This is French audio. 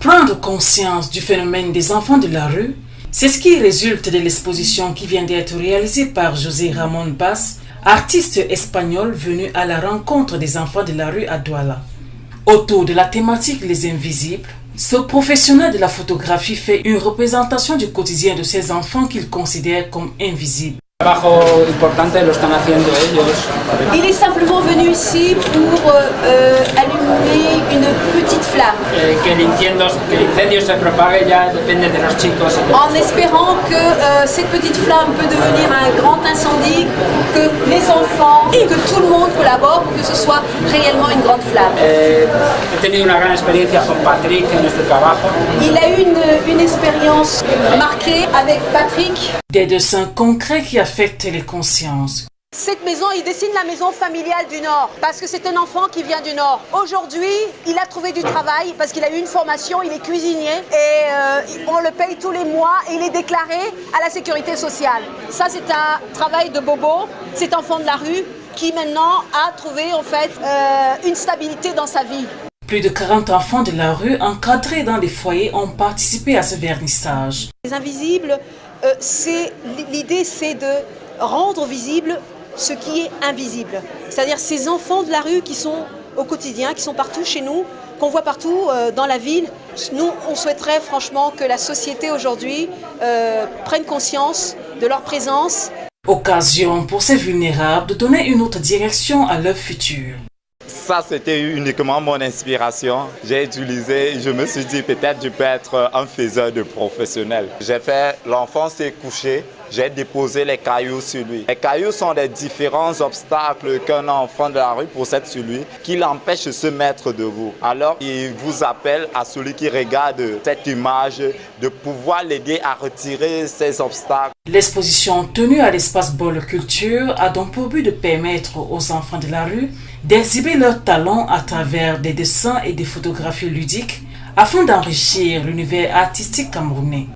Prendre conscience du phénomène des enfants de la rue, c'est ce qui résulte de l'exposition qui vient d'être réalisée par José Ramón Bas, artiste espagnol venu à la rencontre des enfants de la rue à Douala. Autour de la thématique Les Invisibles, ce professionnel de la photographie fait une représentation du quotidien de ces enfants qu'il considère comme invisibles. Il est simplement venu ici pour allumer une petite flamme. En espérant que cette petite flamme peut devenir un grand incendie, que les enfants et que tout le monde collabore pour que ce soit réellement une grande flamme. Il a eu une expérience marquée avec Patrick. Des dessins concrets qui affectent les consciences. Cette maison, il dessine la maison familiale du Nord, parce que c'est un enfant qui vient du Nord. Aujourd'hui, il a trouvé du travail, parce qu'il a eu une formation, il est cuisinier, et on le paye tous les mois, et il est déclaré à la sécurité sociale. Ça, c'est un travail de Bobo, cet enfant de la rue, qui maintenant a trouvé en fait une stabilité dans sa vie. Plus de 40 enfants de la rue encadrés dans des foyers ont participé à ce vernissage. Les invisibles, l'idée c'est de rendre visible ce qui est invisible. C'est-à-dire ces enfants de la rue qui sont au quotidien, qui sont partout chez nous, qu'on voit partout dans la ville. Nous, on souhaiterait franchement que la société aujourd'hui prenne conscience de leur présence. Occasion pour ces vulnérables de donner une autre direction à leur futur. Ça, c'était uniquement mon inspiration. J'ai utilisé, je me suis dit peut-être je peux être un faiseur de professionnel. J'ai fait, l'enfant s'est couché, j'ai déposé les cailloux sur lui. Les cailloux sont des différents obstacles qu'un enfant de la rue possède sur lui qui l'empêchent de se mettre debout. Alors, il vous appelle à celui qui regarde cette image de pouvoir l'aider à retirer ces obstacles. L'exposition tenue à l'espace Bol Culture a donc pour but de permettre aux enfants de la rue d'exhiber leurs talents à travers des dessins et des photographies ludiques afin d'enrichir l'univers artistique camerounais.